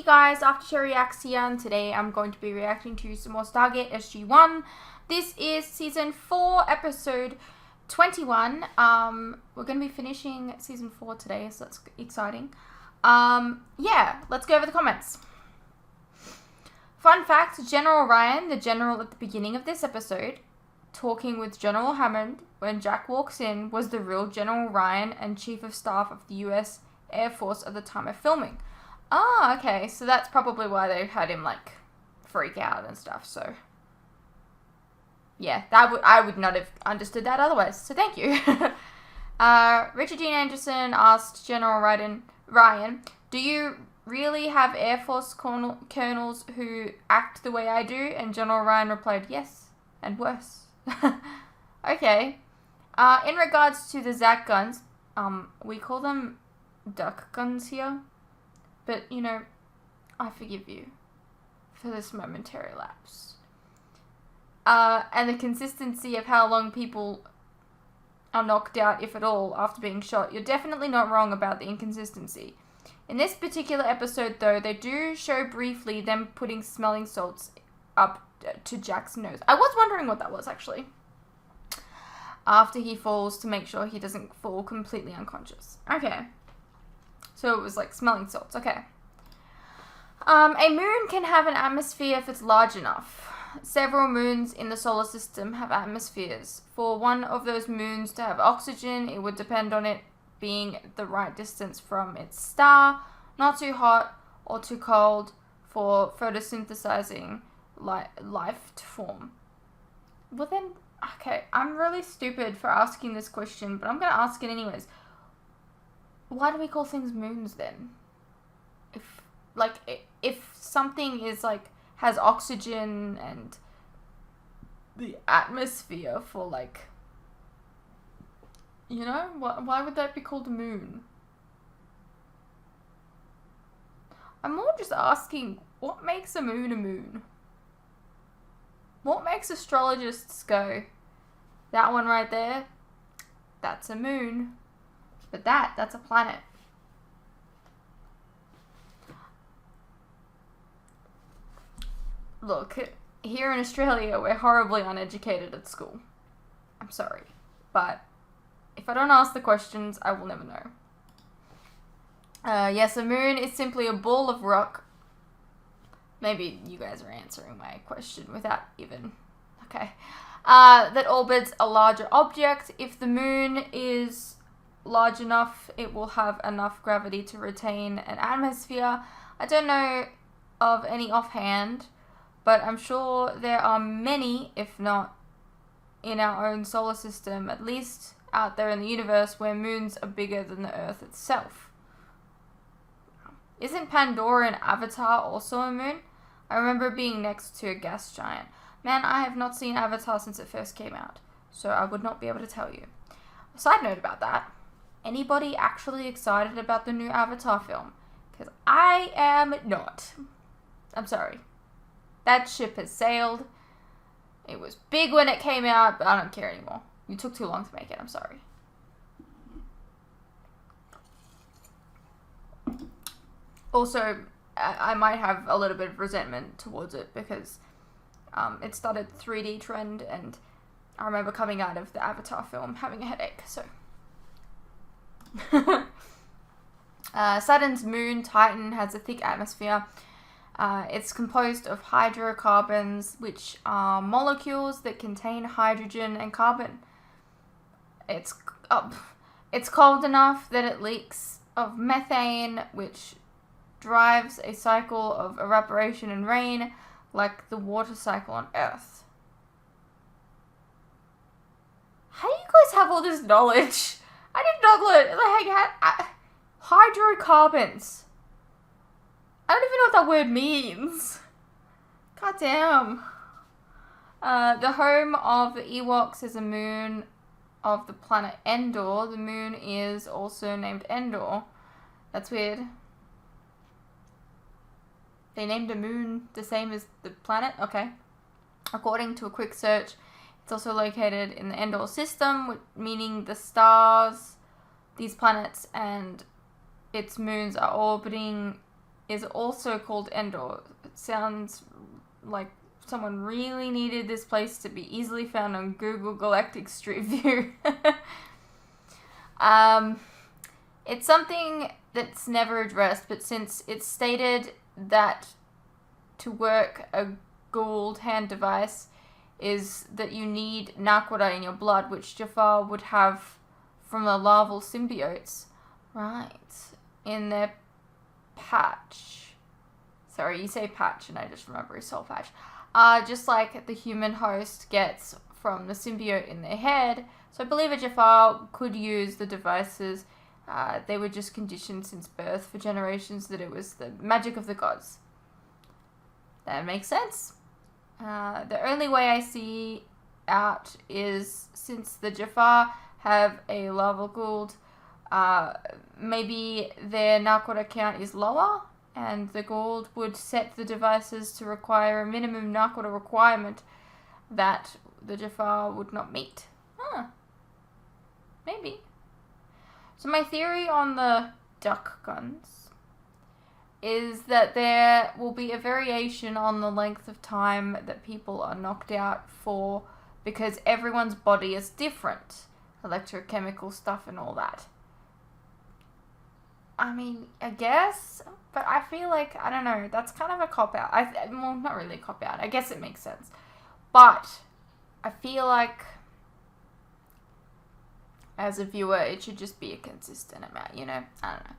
Hey guys, After Reacts here, and today I'm going to be reacting to some more Stargate SG-1. This is Season 4, Episode 21. We're going to be finishing Season 4 today, so that's exciting. Yeah, let's go over the comments. Fun fact, General Ryan, the general at the beginning of this episode, talking with General Hammond when Jack walks in, was the real General Ryan and Chief of Staff of the US Air Force at the time of filming. Ah, okay, so that's probably why they had him, like, freak out and stuff, so... Yeah, I would not have understood that otherwise, so thank you. Richard Dean Anderson asked General Ryan, do you really have Air Force colonels who act the way I do? And General Ryan replied, yes, and worse. Okay. In regards to the Zach guns, we call them duck guns here. But, you know, I forgive you for this momentary lapse. And the consistency of how long people are knocked out, if at all, after being shot. You're definitely not wrong about the inconsistency. In this particular episode, though, they do show briefly them putting smelling salts up to Jack's nose. I was wondering what that was, actually. After he falls, to make sure he doesn't fall completely unconscious. Okay. So it was like smelling salts. Okay. A moon can have an atmosphere if it's large enough. Several moons in the solar system have atmospheres. For one of those moons to have oxygen, it would depend on it being the right distance from its star, not too hot or too cold for photosynthesizing life to form. Well then, okay, I'm really stupid for asking this question, but I'm going to ask it anyways. Why do we call things moons then? If something is like has oxygen and the atmosphere for like, you know, why would that be called a moon? I'm more just asking, what makes a moon a moon? What makes astrologists go, that one right there, that's a moon. But that's a planet. Look, here in Australia, we're horribly uneducated at school. I'm sorry. But if I don't ask the questions, I will never know. Yes, a moon is simply a ball of rock. Maybe you guys are answering my question without even... Okay. That orbits a larger object. If the moon is large enough, it will have enough gravity to retain an atmosphere. I don't know of any offhand, but I'm sure there are many, if not in our own solar system, at least out there in the universe, where moons are bigger than the Earth itself. Isn't Pandora in Avatar also a moon? I remember being next to a gas giant. Man, I have not seen Avatar since it first came out, so I would not be able to tell you. A side note about that, anybody actually excited about the new Avatar film? Because I am not. I'm sorry. That ship has sailed. It was big when it came out, but I don't care anymore. You took too long to make it. I'm sorry. Also, I might have a little bit of resentment towards it because it started 3D trend, and I remember coming out of the Avatar film having a headache, so... Saturn's moon, Titan, has a thick atmosphere. It's composed of hydrocarbons, which are molecules that contain hydrogen and carbon. It's cold enough that it leaks of methane, which drives a cycle of evaporation and rain, like the water cycle on Earth. How do you guys have all this knowledge? I did not learn, like, hydrocarbons. I don't even know what that word means. God damn. The home of the Ewoks is a moon of the planet Endor. The moon is also named Endor. That's weird. They named a moon the same as the planet? Okay. According to a quick search, it's also located in the Endor system, meaning the stars, these planets, and its moons are orbiting is also called Endor. It sounds like someone really needed this place to be easily found on Google Galactic Street View. It's something that's never addressed, but since it's stated that to work a Goa'uld hand device is that you need Naquadah in your blood, which Jafar would have from the larval symbiotes. Right. In their patch. Sorry, you say patch and I just remember his soul patch. Just like the human host gets from the symbiote in their head. So I believe a Jafar could use the devices. They were just conditioned since birth for generations that it was the magic of the gods. That makes sense. The only way I see out is since the Jafar have a larval Goa'uld, maybe their Naquadah count is lower, and the Goa'uld would set the devices to require a minimum Naquadah requirement that the Jafar would not meet. Maybe. So my theory on the duck guns is that there will be a variation on the length of time that people are knocked out for, because everyone's body is different. Electrochemical stuff and all that. I mean, I guess, but I feel like, I don't know, that's kind of a cop-out. Well, not really a cop-out. I guess it makes sense. But I feel like, as a viewer, it should just be a consistent amount, you know? I don't know.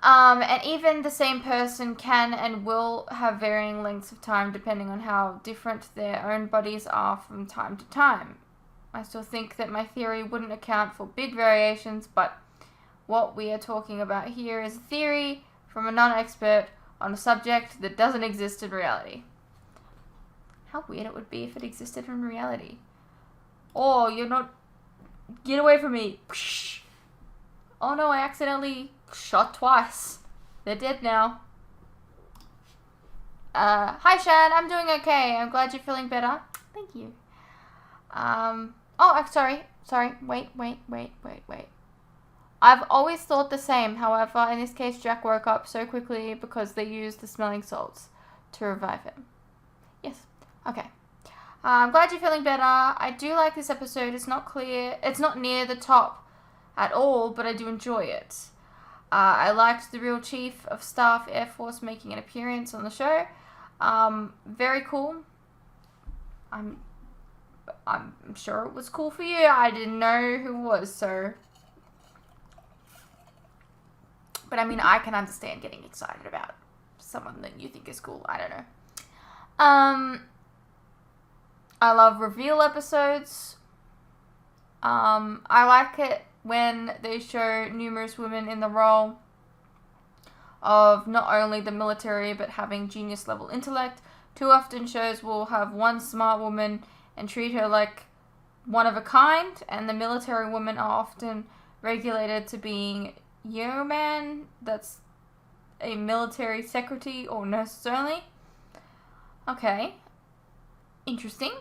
And even the same person can and will have varying lengths of time depending on how different their own bodies are from time to time. I still think that my theory wouldn't account for big variations, but what we are talking about here is a theory from a non-expert on a subject that doesn't exist in reality. How weird it would be if it existed in reality. Oh, you're not... Get away from me. Oh no, I accidentally shot twice. They're dead now. Hi Shad, I'm doing okay. I'm glad you're feeling better. Thank you. Sorry. Wait. I've always thought the same. However, in this case, Jack woke up so quickly because they used the smelling salts to revive him. Yes. Okay. I'm glad you're feeling better. I do like this episode. It's not clear. It's not near the top at all, but I do enjoy it. I liked the real Chief of Staff Air Force making an appearance on the show. Very cool. I'm sure it was cool for you. I didn't know who it was, so... But I mean, I can understand getting excited about someone that you think is cool. I don't know. I love reveal episodes. I like it when they show numerous women in the role of not only the military, but having genius level intellect. Too often shows will have one smart woman and treat her like one of a kind, and the military women are often regulated to being yeoman, that's a military secretary or nurse only. Okay. Interesting.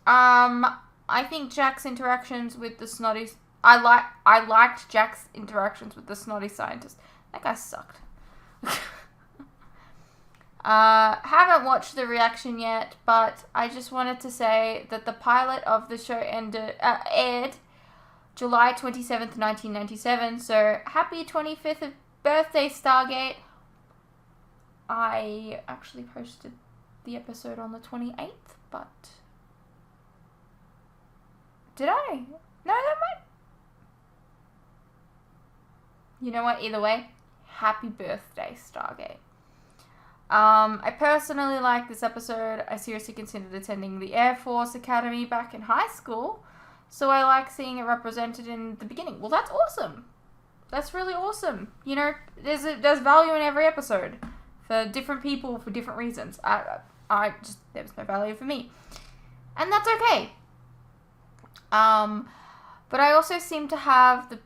I think Jack's interactions with the snotty... I liked Jack's interactions with the snotty scientist. That guy sucked. Haven't watched the reaction yet, but I just wanted to say that the pilot of the show aired July 27th, 1997, so happy 25th birthday, Stargate. I actually posted the episode on the 28th, but... Did I? No, that might... You know what, either way, happy birthday, Stargate. I personally like this episode. I seriously considered attending the Air Force Academy back in high school, so I like seeing it represented in the beginning. Well, that's awesome. That's really awesome. You know, there's value in every episode for different people for different reasons. There was no value for me, and that's okay. But I also seem to have the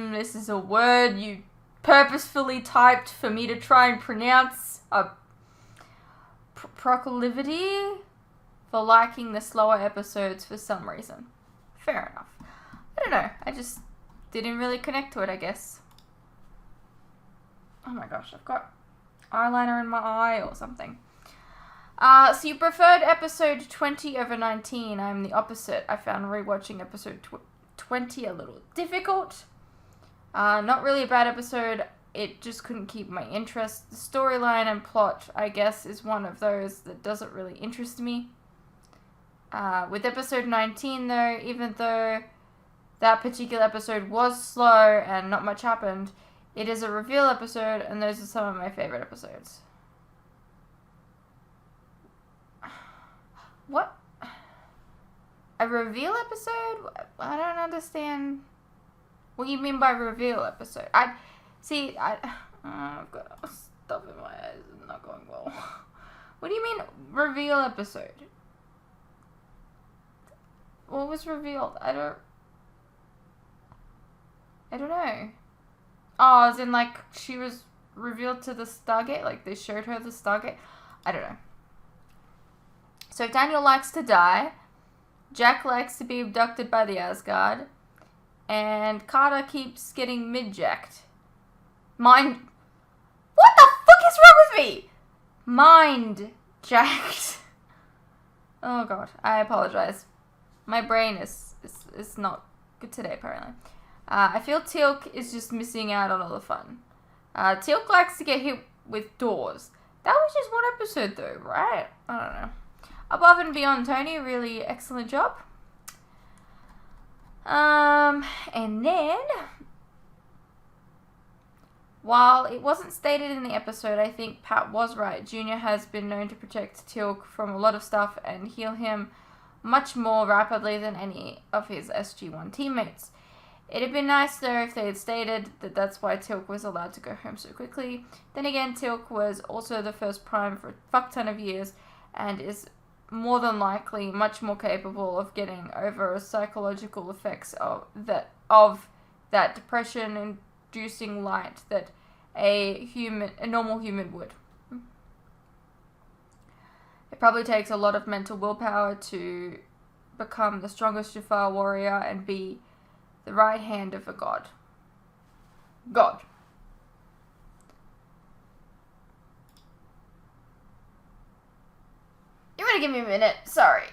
this is a word you purposefully typed for me to try and pronounce, a proclivity for liking the slower episodes for some reason. Fair enough. I don't know. I just didn't really connect to it, I guess. Oh my gosh, I've got eyeliner in my eye or something. So you preferred episode 20 over 19. I'm the opposite. I found rewatching episode 20 a little difficult. Not really a bad episode. It just couldn't keep my interest. The storyline and plot, I guess, is one of those that doesn't really interest me. With episode 19, though, even though that particular episode was slow and not much happened, it is a reveal episode, and those are some of my favorite episodes. What? A reveal episode? I don't understand what you mean by reveal episode. I've got stuff in my eyes. It's not going well. What do you mean reveal episode? What was revealed? I don't know. Oh, as in like she was revealed to the Stargate? Like they showed her the Stargate? I don't know. So Daniel likes to die. Jack likes to be abducted by the Asgard. And Carter keeps getting mid-jacked. What the fuck is wrong with me? Mind-jacked. Oh god, I apologize. My brain is not good today, apparently. I feel Teal'c is just missing out on all the fun. Teal'c likes to get hit with doors. That was just one episode though, right? I don't know. Above and Beyond Tony, really excellent job. And then, while it wasn't stated in the episode, I think Pat was right. Junior has been known to protect Teal'c from a lot of stuff and heal him much more rapidly than any of his SG-1 teammates. It'd have been nice though if they had stated that that's why Teal'c was allowed to go home so quickly. Then again, Teal'c was also the first Prime for a fuck ton of years and is more than likely much more capable of getting over psychological effects of that depression-inducing light that a normal human would. It probably takes a lot of mental willpower to become the strongest Jafar warrior and be the right hand of a god. You're gonna give me a minute. Sorry.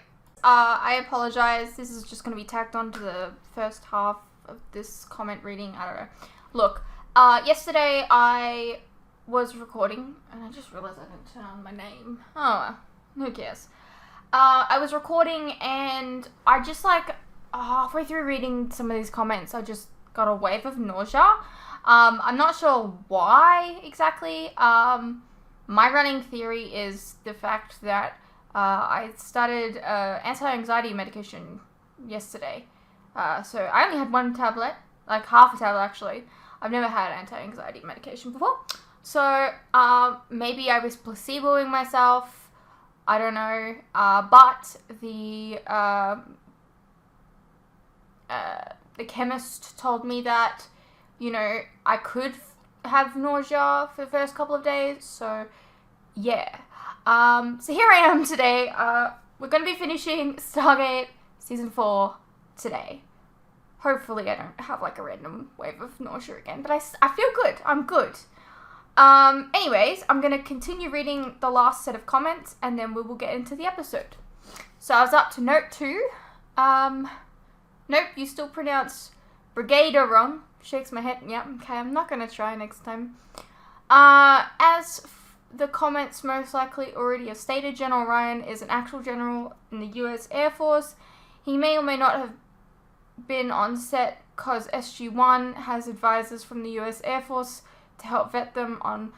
I apologize. This is just gonna be tacked on to the first half of this comment reading. I don't know. Look, yesterday I was recording, and I just realized I didn't turn on my name. Oh, well, who cares? I was recording, and I just halfway through reading some of these comments, I just got a wave of nausea. I'm not sure why exactly. My running theory is the fact that I started anti-anxiety medication yesterday. So I only had one tablet, like half a tablet actually. I've never had anti-anxiety medication before. So maybe I was placeboing myself. I don't know. But the chemist told me that, I could have nausea for the first couple of days. So yeah. So here I am today. We're going to be finishing Stargate Season 4 today. Hopefully I don't have a random wave of nausea again, but I feel good. I'm good. Anyways, I'm going to continue reading the last set of comments and then we will get into the episode. So I was up to note 2. Nope, you still pronounce Brigada wrong. Shakes my head. Yeah, okay, I'm not going to try next time. As the comments most likely already have stated, General Ryan is an actual general in the US Air Force. He may or may not have been on set because SG-1 has advisors from the US Air Force to help vet them on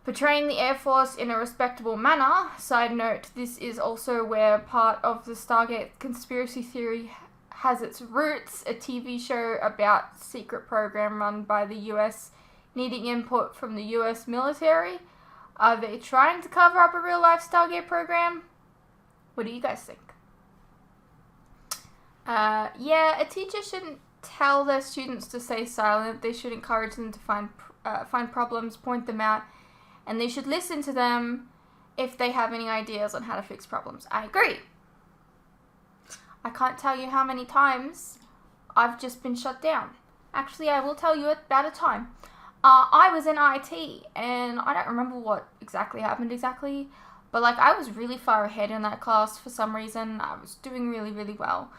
portraying the Air Force in a respectable manner. Side note, this is also where part of the Stargate conspiracy theory has its roots, a TV show about secret program run by the US needing input from the US military. Are they trying to cover up a real-life Stargate program? What do you guys think? Yeah, a teacher shouldn't tell their students to stay silent. They should encourage them to find problems, point them out, and they should listen to them if they have any ideas on how to fix problems. I agree. I can't tell you how many times I've just been shut down. Actually, I will tell you about a time. I was in IT, and I don't remember what exactly happened but like I was really far ahead in that class for some reason. I was doing really, really well.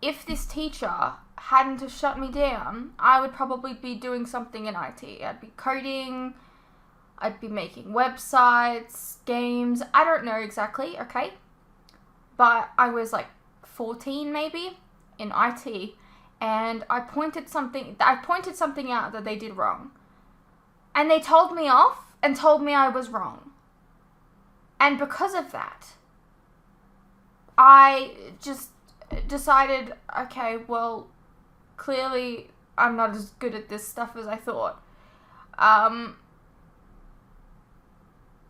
If this teacher hadn't have shut me down, I would probably be doing something in IT. I'd be coding, I'd be making websites, games, I don't know exactly, okay? But I was like 14 maybe in IT, and I pointed something out that they did wrong. And they told me off and told me I was wrong. And because of that, I just decided, okay, well, clearly I'm not as good at this stuff as I thought.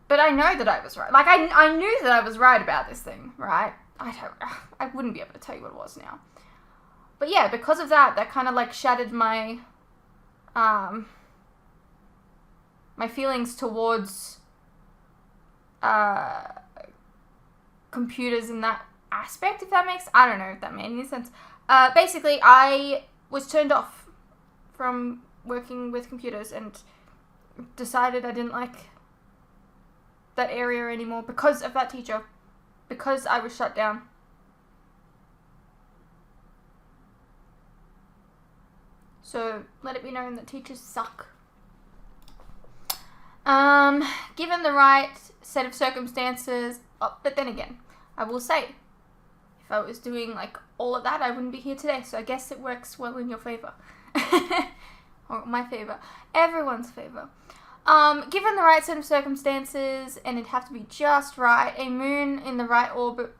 But I know that I was right. Like, I knew that I was right about this thing, right? I wouldn't be able to tell you what it was now. But yeah, because of that, that kind of like shattered my, my feelings towards, computers in that aspect, if that makes, I don't know if that made any sense. Basically, I was turned off from working with computers and decided I didn't like that area anymore because of that teacher, because I was shut down. So let it be known that teachers suck. Given the right set of circumstances, but then again, I will say, if I was doing like all of that, I wouldn't be here today. So I guess it works well in your favor. Or my favor. Everyone's favor. Given the right set of circumstances, and it'd have to be just right, a moon in the right orbit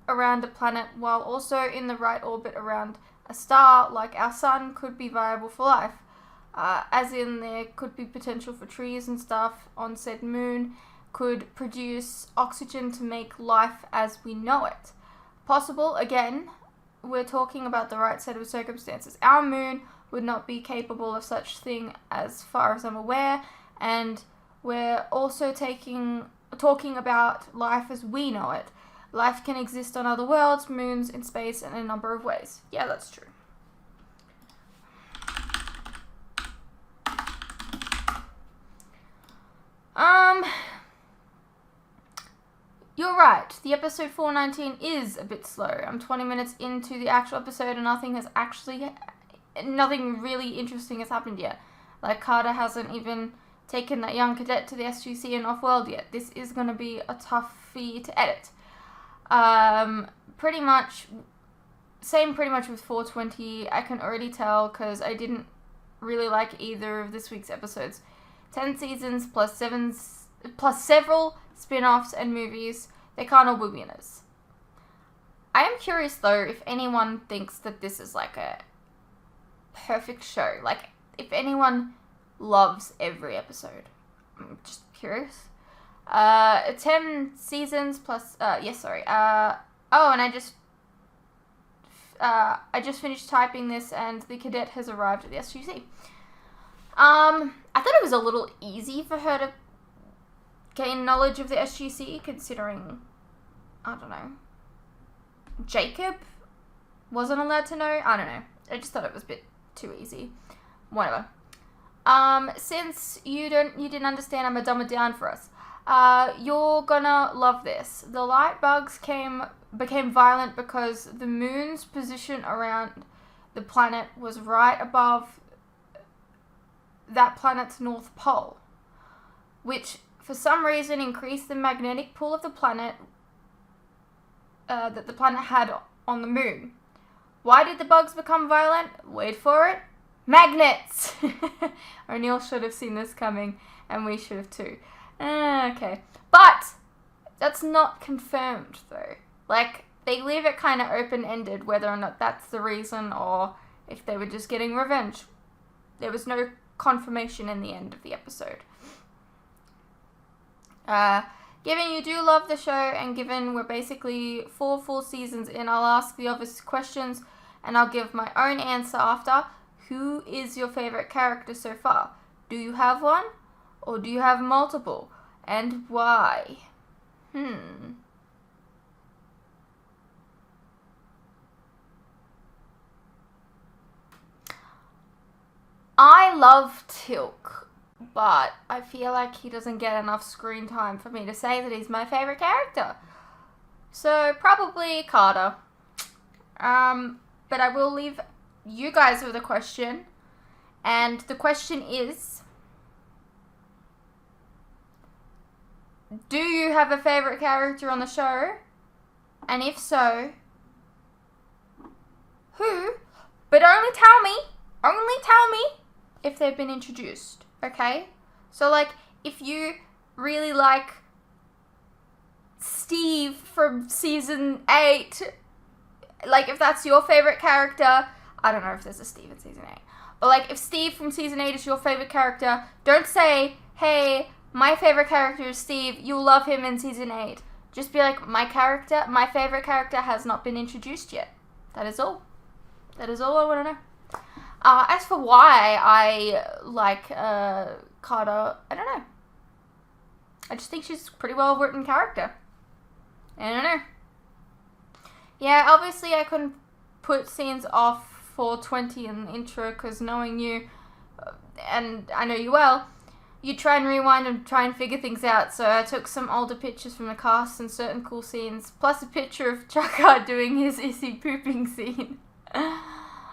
around a planet while also in the right orbit around a star like our sun could be viable for life. As in there could be potential for trees and stuff on said moon, could produce oxygen to make life as we know it. Possible, again, we're talking about the right set of circumstances. Our moon would not be capable of such thing as far as I'm aware, and we're also talking about life as we know it. Life can exist on other worlds, moons, in space, in a number of ways. Yeah, that's true. You're right. The episode 419 is a bit slow. I'm 20 minutes into the actual episode and nothing really interesting has happened yet. Like, Carter hasn't even taken that young cadet to the SGC and off-world yet. This is going to be a tough feed to edit. Pretty much with 420. I can already tell because I didn't really like either of this week's episodes. 10 seasons plus several spin-offs and movies. They can't all be winners. I am curious though if anyone thinks that this is like a perfect show. Like, if anyone loves every episode. I'm just curious. 10 seasons plus, and I just finished typing this and the cadet has arrived at the SGC. I thought it was a little easy for her to gain knowledge of the SGC, considering, I don't know, Jacob wasn't allowed to know. I don't know. I just thought it was a bit too easy. Whatever. Since you didn't understand, I'm gonna dumb it down for us. You're gonna love this. The light bugs became violent because the moon's position around the planet was right above that planet's north pole, which for some reason increased the magnetic pull of the planet that the planet had on the moon. Why did the bugs become violent? Wait for it. Magnets! O'Neill should have seen this coming, and we should have too. Okay. But that's not confirmed, though. Like, they leave it kind of open-ended whether or not that's the reason or if they were just getting revenge. There was no confirmation in the end of the episode. Given you do love the show, and given we're basically 4 full seasons in, I'll ask the obvious questions, and I'll give my own answer after. Who is your favorite character so far? Do you have one? Or do you have multiple? And why? I love Tilk, but I feel like he doesn't get enough screen time for me to say that he's my favorite character. So probably Carter. But I will leave you guys with a question. And the question is, do you have a favorite character on the show? And if so, who? But only tell me if they've been introduced, okay? So, like, if you really like Steve from season 8, like, if that's your favorite character, I don't know if there's a Steve in season 8, but, like, if Steve from season 8 is your favorite character, don't say, hey, my favorite character is Steve, you'll love him in season 8. Just be like, my favorite character has not been introduced yet. That is all. That is all I want to know. As for why I like Carter, I don't know. I just think she's a pretty well written character. I don't know. Yeah, obviously I couldn't put scenes off for 20 in the intro because knowing you, and I know you well, you try and rewind and try and figure things out. So I took some older pictures from the cast and certain cool scenes, plus a picture of Chaka doing his issy pooping scene.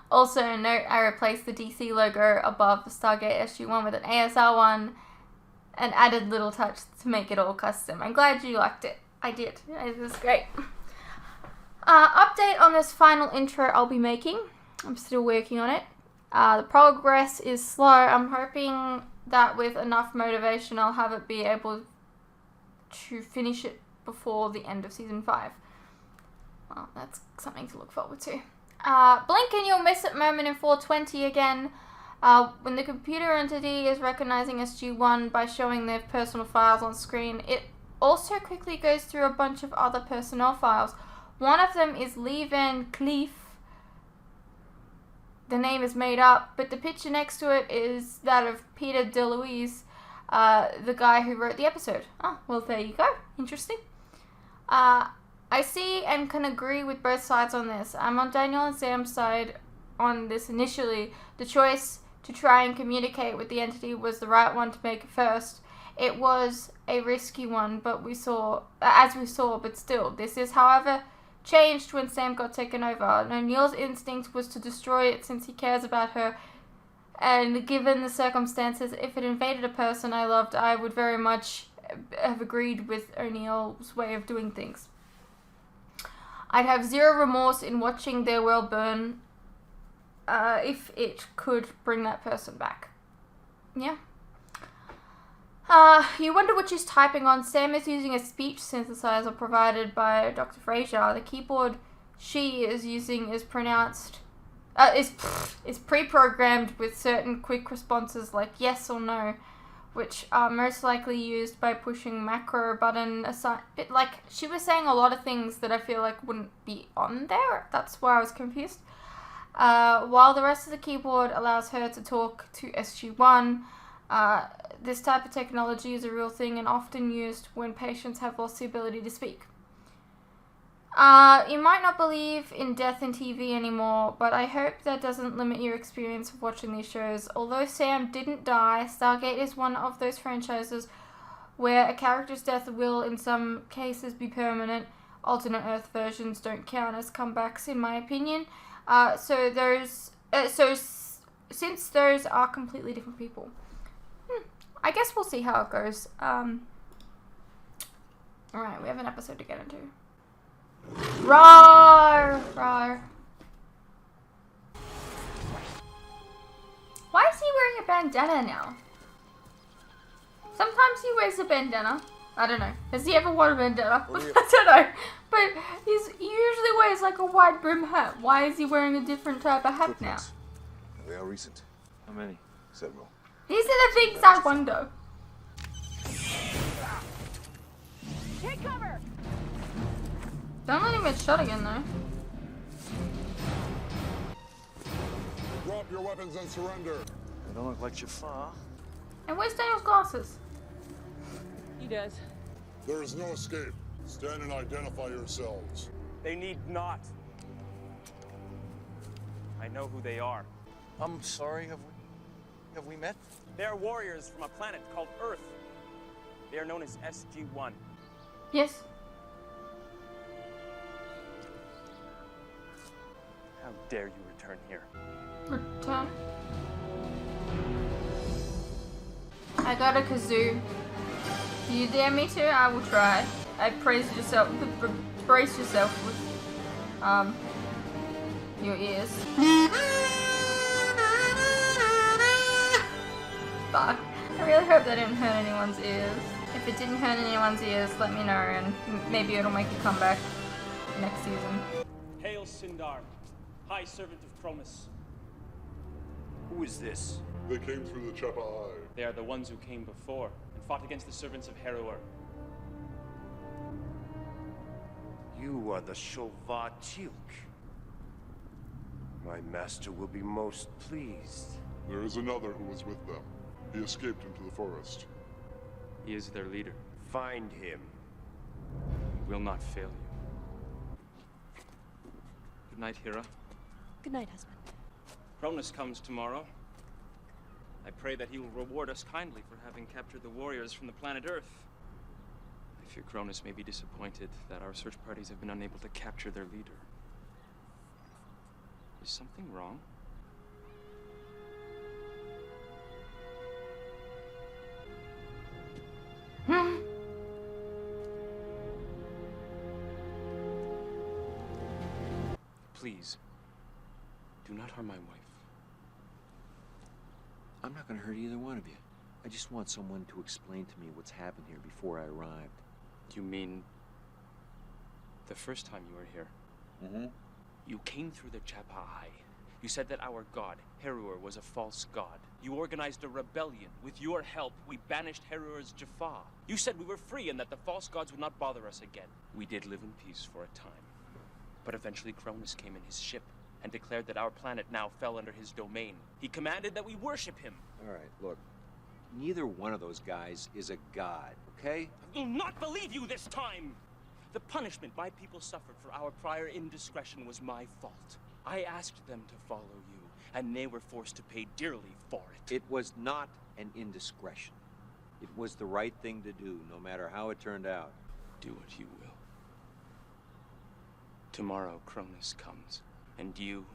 Also, note I replaced the DC logo above the Stargate SG-1 with an ASR one and added little touch to make it all custom. I'm glad you liked it. I did. It was great. Update on this final intro I'll be making. I'm still working on it. The progress is slow. I'm hoping that with enough motivation I'll have it be able to finish it before the end of season 5. Well, that's something to look forward to. Blink and you'll miss it moment in 420 again. When the computer entity is recognizing SG-1 by showing their personal files on screen, it also quickly goes through a bunch of other personnel files. One of them is Lee Van Cleef. The name is made up, but the picture next to it is that of Peter DeLuise, the guy who wrote the episode. Oh, well, there you go. Interesting. I see and can agree with both sides on this. I'm on Daniel and Sam's side on this initially. The choice to try and communicate with the entity was the right one to make at first. It was a risky one, but as we saw, but still. This is, however, changed when Sam got taken over. O'Neill's instinct was to destroy it since he cares about her, and given the circumstances, if it invaded a person I loved, I would very much have agreed with O'Neill's way of doing things. I'd have zero remorse in watching their world burn if it could bring that person back. Yeah. You wonder what she's typing on. Sam is using a speech synthesizer provided by Dr. Fraser. The keyboard she is using is pre-programmed with certain quick responses like yes or no, which are most likely used by pushing macro button aside. Like, she was saying a lot of things that I feel like wouldn't be on there. That's why I was confused. While the rest of the keyboard allows her to talk to SG-1, this type of technology is a real thing and often used when patients have lost the ability to speak. You might not believe in death in TV anymore, but I hope that doesn't limit your experience of watching these shows. Although Sam didn't die, Stargate is one of those franchises where a character's death will in some cases be permanent. Alternate Earth versions don't count as comebacks in my opinion. Since those are completely different people. I guess we'll see how it goes. Alright, we have an episode to get into. Rawr! Rawr. Why is he wearing a bandana now? Sometimes he wears a bandana. I don't know. Has he ever worn a bandana? I don't know. But he usually wears like a wide brim hat. Why is he wearing a different type of hat now? They are recent. How many? Several. These are the things I wonder. Take cover! Don't let him get shot again though. Drop your weapons and surrender. They don't look like Jafar. And where's Daniel's glasses? He does. There is no escape. Stand and identify yourselves. They need not. I know who they are. I'm sorry, Have we met? They are warriors from a planet called Earth. They are known as SG-1. Yes. How dare you return here? Return. I got a kazoo. You dare me to? I will try. I brace yourself with your ears. Fuck. I really hope that didn't hurt anyone's ears. If it didn't hurt anyone's ears, let me know and maybe it'll make a comeback next season. Hail Sindar, High Servant of Cronus. Who is this? They came through the Jeopardy. They are the ones who came before and fought against the servants of Heruer. You are the Shova Teal'c. My master will be most pleased. There is another who was with them. He escaped into the forest. He is their leader. Find him. He will not fail you. Good night, Hera. Good night, husband. Cronus comes tomorrow. I pray that he will reward us kindly for having captured the warriors from the planet Earth. I fear Cronus may be disappointed that our search parties have been unable to capture their leader. Is something wrong? Please, do not harm my wife. I'm not gonna hurt either one of you. I just want someone to explain to me what's happened here before I arrived. You mean the first time you were here? Mm-hmm. You came through the Jeopardy. You said that our god, Heruer, was a false god. You organized a rebellion. With your help, we banished Heruer's Jaffa. You said we were free and that the false gods would not bother us again. We did live in peace for a time. But eventually Cronus came in his ship and declared that our planet now fell under his domain. He commanded that we worship him. All right, look. Neither one of those guys is a god, okay? I will not believe you this time! The punishment my people suffered for our prior indiscretion was my fault. I asked them to follow you, and they were forced to pay dearly for it. It was not an indiscretion. It was the right thing to do, no matter how it turned out. Do what you will. Tomorrow Cronus comes, and you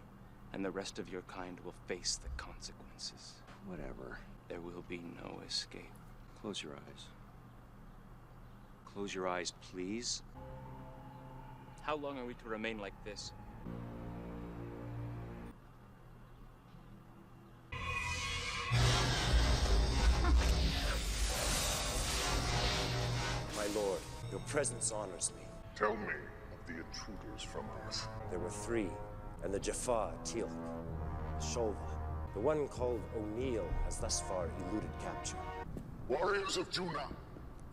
and the rest of your kind will face the consequences. Whatever. There will be no escape. Close your eyes. Close your eyes, please. How long are we to remain like this? My lord, your presence honors me. Tell me of the intruders from Earth. There were three, and the Jaffa Teal'c, Shova. The one called O'Neill has thus far eluded capture. Warriors of Juna,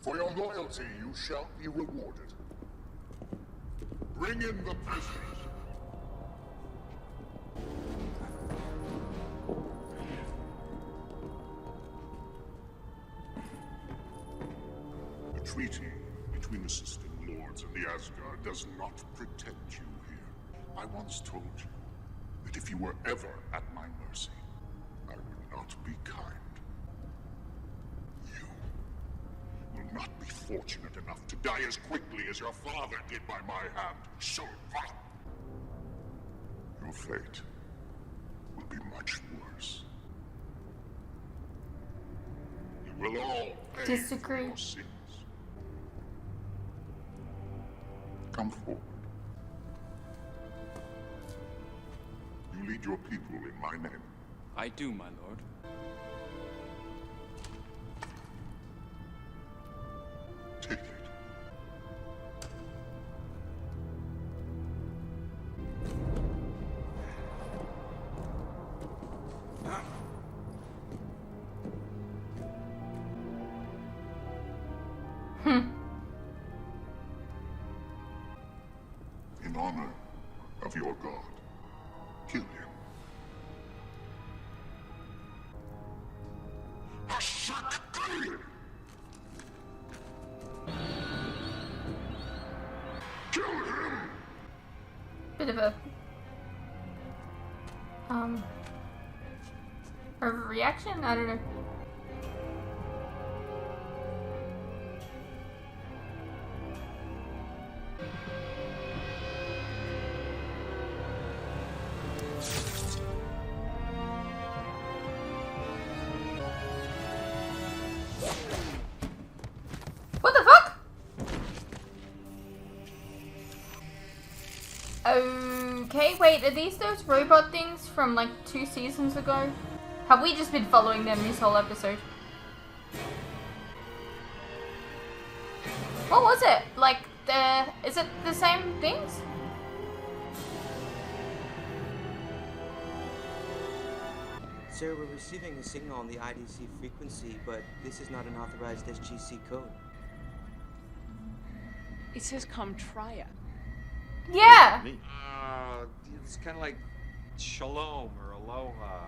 for your loyalty you shall be rewarded. Bring in the prisoners. The treaty between the System Lords and the Asgard does not protect you here. I once told you that if you were ever at my mercy, I would not be kind. You will not be fortunate enough to die as quickly as your father did by my hand. So your fate will be much worse. You will all pay for Disagree. your sins. Come forward. You lead your people in my name. I do, my lord. Take it. In honor of your god, kill him. Kill him! Bit of a Overreaction? I don't know. What the fuck? Okay, wait, are these those robot things from like 2 seasons ago? Have we just been following them this whole episode? What was it? Like, is it the same things? Sir, we're receiving a signal on the IDC frequency, but this is not an authorized SGC code. It says come try it. Yeah! It's kind of like shalom or aloha,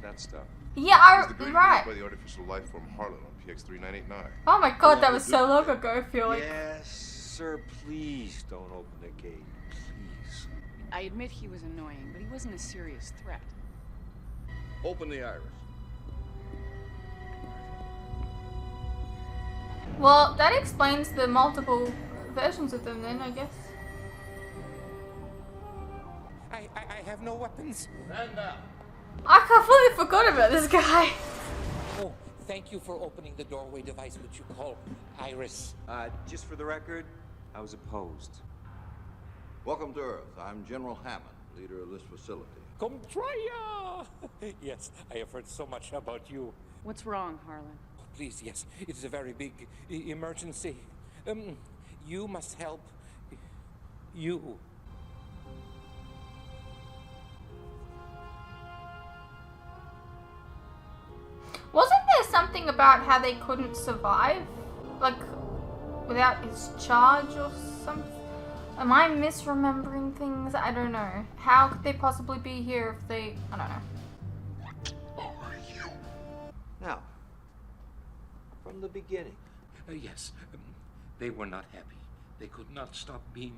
that stuff. Yeah, It's the greeting right. used by the artificial life form Harlan on PX-3989. Oh my god, that was so long ago, I feel like. Yes, sir, please don't open the gate. Please. I admit he was annoying, but he wasn't a serious threat. Open the iris. Well, that explains the multiple versions of them then, I guess. I have no weapons. Stand down. I completely forgot about this guy. Oh, thank you for opening the doorway device which you call Iris. Just for the record, I was opposed. Welcome to Earth. I'm General Hammond, leader of this facility. Come try ya! Yes, I have heard so much about you. What's wrong, Harlan? Oh, please, yes, it is a very big emergency. You must help. You. Wasn't there something about how they couldn't survive? Like, without his charge or something? Am I misremembering things? I don't know. How could they possibly be here if they... I don't know. What are you? Now, from the beginning. Yes, they were not happy. They could not stop being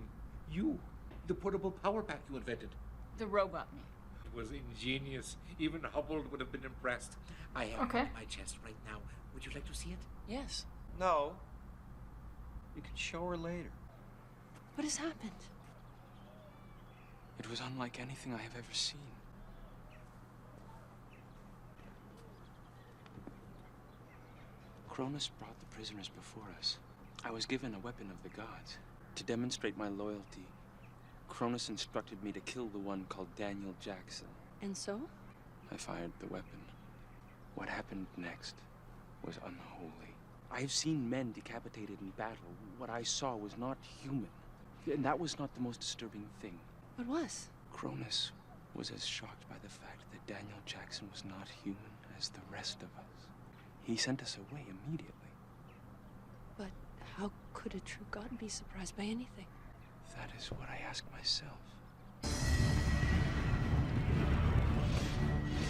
you. The portable power pack you invented. The robot me. It was ingenious. Even Goa'uld would have been impressed. I have Okay. it on my chest right now. Would you like to see it? Yes. No. You can show her later. What has happened? It was unlike anything I have ever seen. Cronus brought the prisoners before us. I was given a weapon of the gods. To demonstrate my loyalty, Cronus instructed me to kill the one called Daniel Jackson. And so? I fired the weapon. What happened next was unholy. I have seen men decapitated in battle. What I saw was not human. And that was not the most disturbing thing. What was? Cronus was as shocked by the fact that Daniel Jackson was not human as the rest of us. He sent us away immediately. But how could a true god be surprised by anything? That is what I ask myself.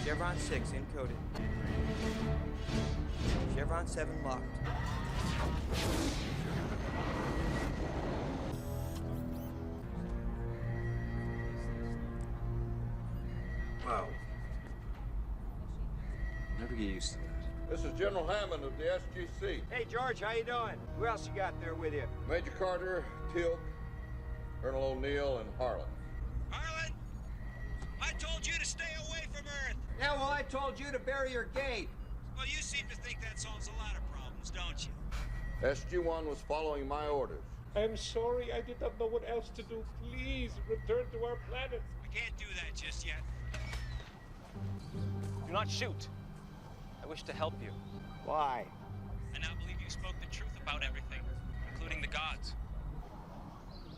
Chevron 6 encoded. Chevron 7 locked. Wow. Never get used to that. This is General Hammond of the SGC. Hey, George, how you doing? Who else you got there with you? Major Carter, Teal'c, Colonel O'Neill, and Harlan. Harlan! I told you to stay away from Earth! Yeah, well, I told you to bury your gate. Well, you seem to think that solves a lot of problems, don't you? SG-1 was following my orders. I'm sorry, I did not know what else to do. Please, return to our planet. We can't do that just yet. Do not shoot. I wish to help you. Why? I now believe you spoke the truth about everything, including the gods.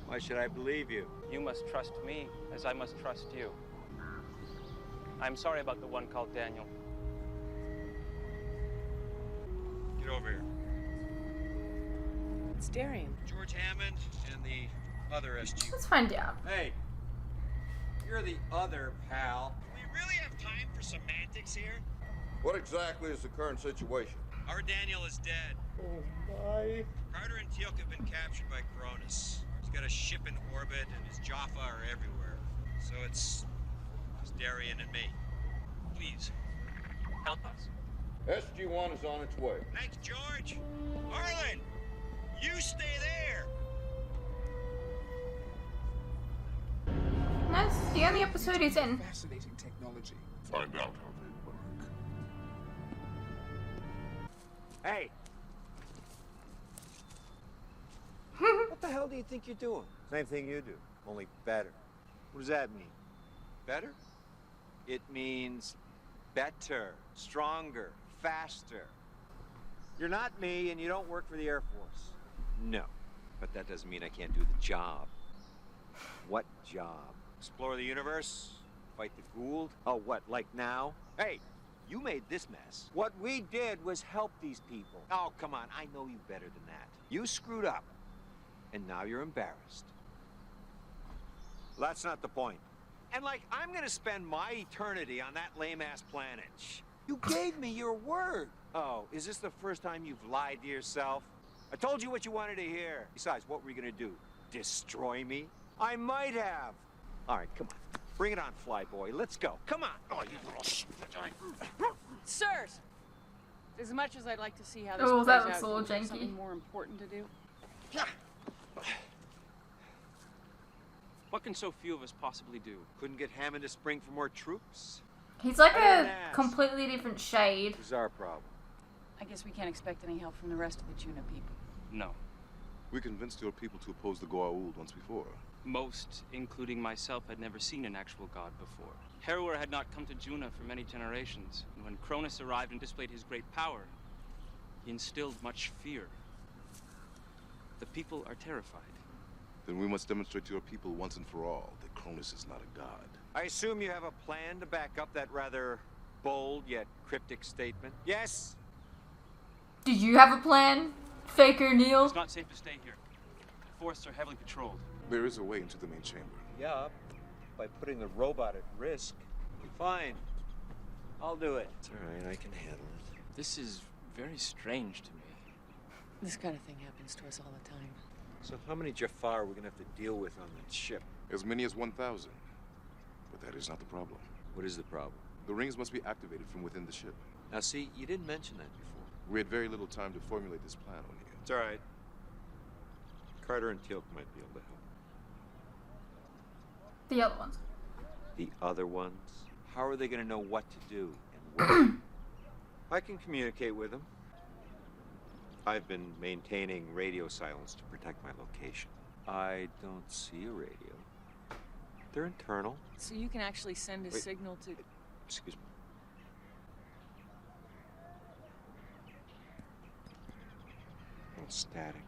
Why should I believe you? You must trust me as I must trust you. I'm sorry about the one called Daniel. Get over here. It's Darian. George Hammond and the other SG. Let's find out. Hey, you're the other pal. Do we really have time for semantics here? What exactly is the current situation? Our Daniel is dead. Oh my. Carter and Teal'c have been captured by Cronus. He's got a ship in orbit, and his Jaffa are everywhere. So it's Darian and me. Please, Help us. SG-1 is on its way. Thanks, George. Harlan, you stay there. That's the only episode he's in. Fascinating technology. Find out how they work. Hey! What the hell do you think you're doing? Same thing you do, only better. What does that mean? Better? It means better, stronger, faster. You're not me and you don't work for the Air Force. No, but that doesn't mean I can't do the job. What job? Explore the universe? Fight the Goa'uld? Oh, what, like now? Hey, you made this mess. What we did was help these people. Oh, come on, I know you better than that. You screwed up, and now you're embarrassed. Well, that's not the point. And like, I'm gonna spend my eternity on that lame-ass planet. Shh. You gave me your word. Oh, is this the first time you've lied to yourself? I told you what you wanted to hear. Besides, what were you gonna do? Destroy me? I might have. All right, come on. Bring it on, Flyboy. Let's go. Come on. Oh, you little shit. Sirs, as much as I'd like to see how this Oh, plays that looks out, a little is there janky. something more important to do? What can so few of us possibly do? Couldn't get Hammond to spring for more troops? He's like I didn't a ask. completely different shade. Who's our problem? I guess we can't expect any help from the rest of the Juna people. No. We convinced your people to oppose the Goa'uld once before. Most, including myself, had never seen an actual god before. Harrower had not come to Juna for many generations, and when Cronus arrived and displayed his great power, he instilled much fear. The people are terrified. Then we must demonstrate to your people once and for all that Cronus is not a god. I assume you have a plan to back up that rather bold yet cryptic statement? Yes? Do you have a plan, Faker Neil? It's not safe to stay here. The forests are heavily patrolled. There is a way into the main chamber. Yeah, by putting the robot at risk. Fine. I'll do it. It's all right, I can handle it. This is very strange to me. This kind of thing happens to us all the time. So how many Jafar are we gonna have to deal with on that ship? As many as 1,000. But that is not the problem. What is the problem? The rings must be activated from within the ship. Now see, you didn't mention that before. We had very little time to formulate this plan on here. It's all right. Carter and Teal'c might be able to help. The other ones. The other ones? How are they gonna know what to do and where? I can communicate with them. I've been maintaining radio silence to protect my location. I don't see a radio. They're internal. So you can actually send a Wait. signal to... Excuse me. Oh, static.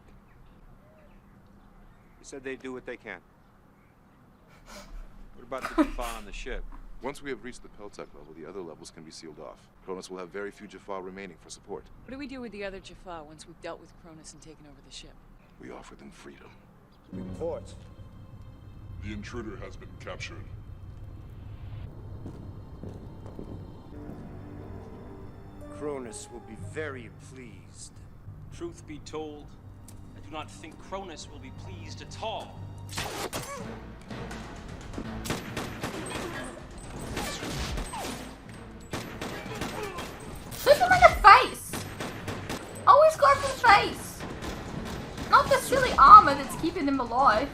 You said they do what they can. What about the Jaffa on the ship? Once we have reached the Peltec level, the other levels can be sealed off. Cronus will have very few Jaffa remaining for support. What do we do with the other Jaffa once we've dealt with Cronus and taken over the ship? We offer them freedom. Reports. The intruder has been captured. Cronus will be very pleased. Truth be told, I do not think Cronus will be pleased at all. Shoot him in the face! Always go for the face! Not the silly armor that's keeping him alive.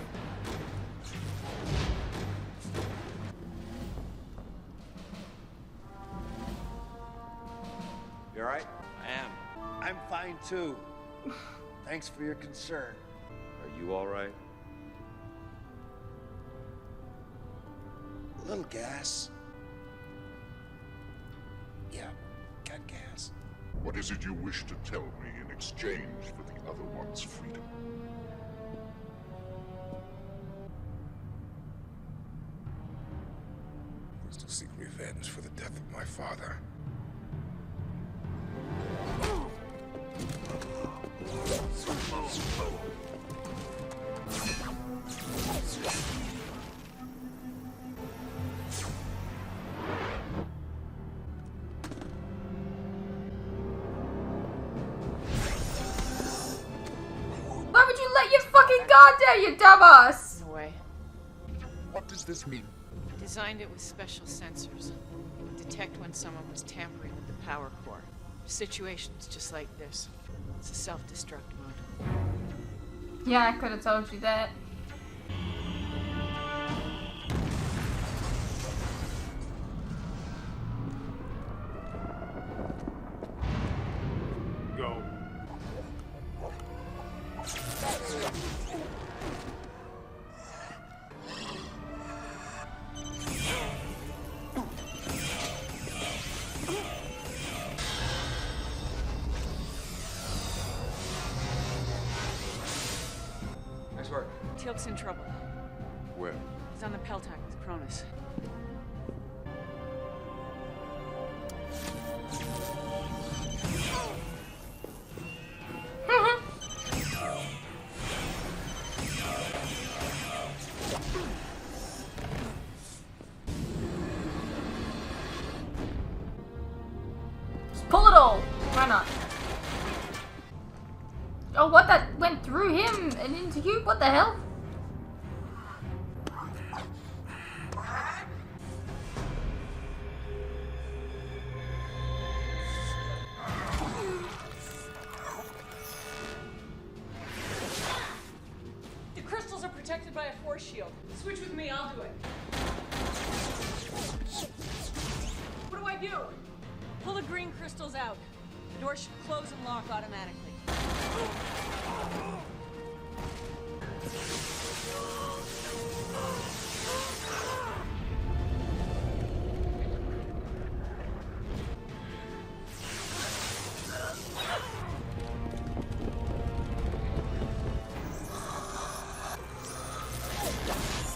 You all right? I am. I'm fine too. Thanks for your concern. Are you all right? A little gas. Yeah, got gas. What is it you wish to tell me in exchange for the other one's freedom? Was to seek revenge for the death of my father. Why would you let your fucking guard down, you dumbass? In a way. What does this mean? I designed it with special sensors. It would detect when someone was tampering with the power core. Situations just like this. It's a self-destruct mode. Yeah, I could have told you that. Go. Nice work. Teal'c's in trouble. Where? He's on the Peltac with Cronus. Just pull it all. Why not? Oh, what? That went through him and into you? What the hell? The crystals are protected by a force shield. Switch with me, I'll do it. What do I do? Pull the green crystals out. The door should close and lock automatically.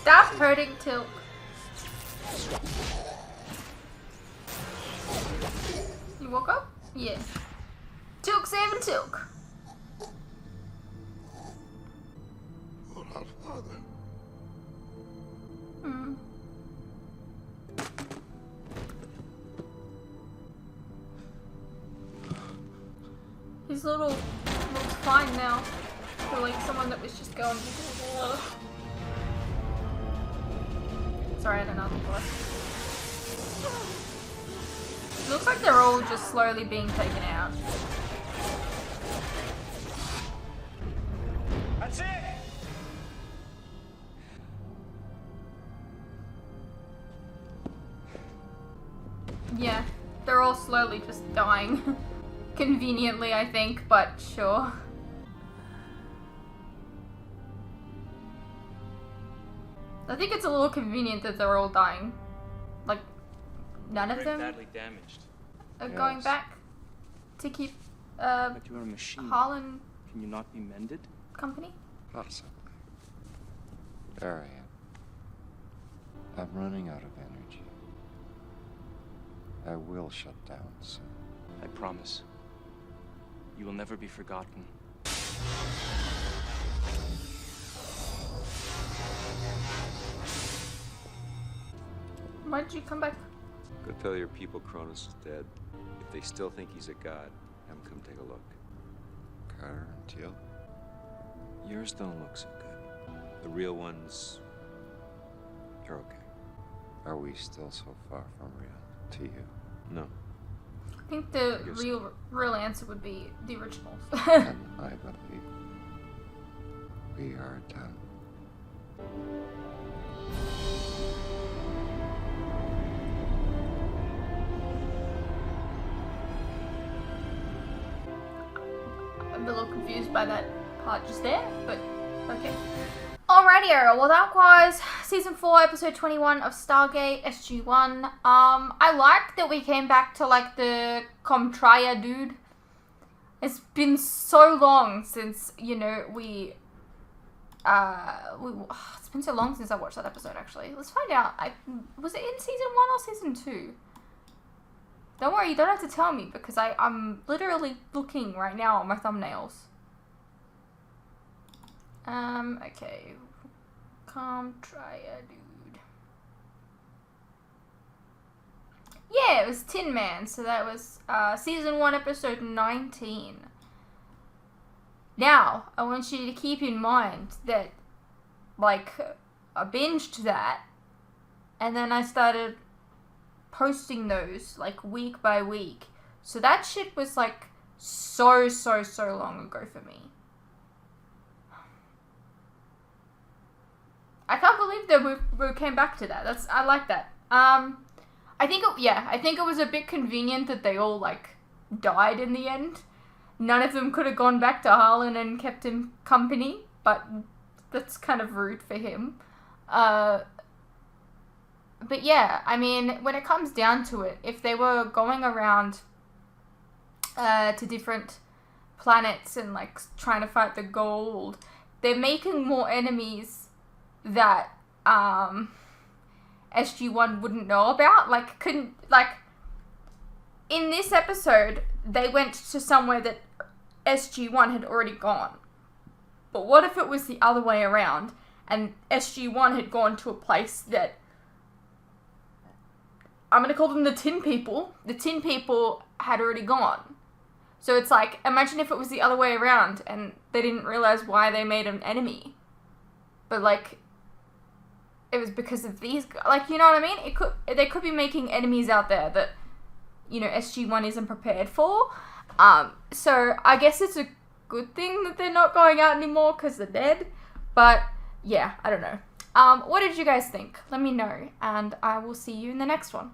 Stop hurting Teal'c. You woke up? Yeah. Teal'c saving Teal'c. Lord our Father. Hmm. His little looks fine now. For like someone that was just going. Sorry, I don't know the voice. It looks like they're all just slowly being taken out. That's it! Yeah, they're all slowly just dying. Conveniently, I think, but sure. I think it's a little convenient that they're all dying. Like, none of Very them badly damaged. are going Yes. back to keep But you are a machine. Harlan Can you not be mended? company. Possibly. Varian. I'm running out of energy. I will shut down soon. I promise. You will never be forgotten. Why did you come back? Go tell your people Cronus is dead. If they still think he's a god, have them come take a look. Carter and Teal? Yours don't look so good. The real ones, they're okay. Are we still so far from real to you? No. I think the real answer would be the originals. And I believe we are done. I'm a little confused by that part just there, but okay. Alrighty, well that was season 4, episode 21 of Stargate SG-1. I like that we came back to like the Comtria dude. It's been so long since, you know, it's been so long since I watched that episode actually. Let's find out. Was it in season 1 or season 2? Don't worry, you don't have to tell me because I'm literally looking right now at my thumbnails. Okay. Comtria dude. Yeah, it was Tin Man, so that was season 1, episode 19. Now, I want you to keep in mind that, like, I binged that, and then I started posting those, like, week by week. So that shit was like so long ago for me. I can't believe that we came back to that. I like that. I think it was a bit convenient that they all like died in the end. None of them could have gone back to Harlan and kept him company, but that's kind of rude for him. But yeah, I mean, when it comes down to it, if they were going around to different planets and like trying to fight the Goa'uld, they're making more enemies that SG-1 wouldn't know about. Like, in this episode, they went to somewhere that SG-1 had already gone. But what if it was the other way around, and SG-1 had gone to a place that, I'm gonna call them the Tin People. The Tin People had already gone. So it's like, imagine if it was the other way around, and they didn't realize why they made an enemy. But like, it was because of these guys. Like, you know what I mean? They could be making enemies out there that, you know, SG-1 isn't prepared for. So I guess it's a good thing that they're not going out anymore because they're dead. But yeah, I don't know. What did you guys think? Let me know, and I will see you in the next one.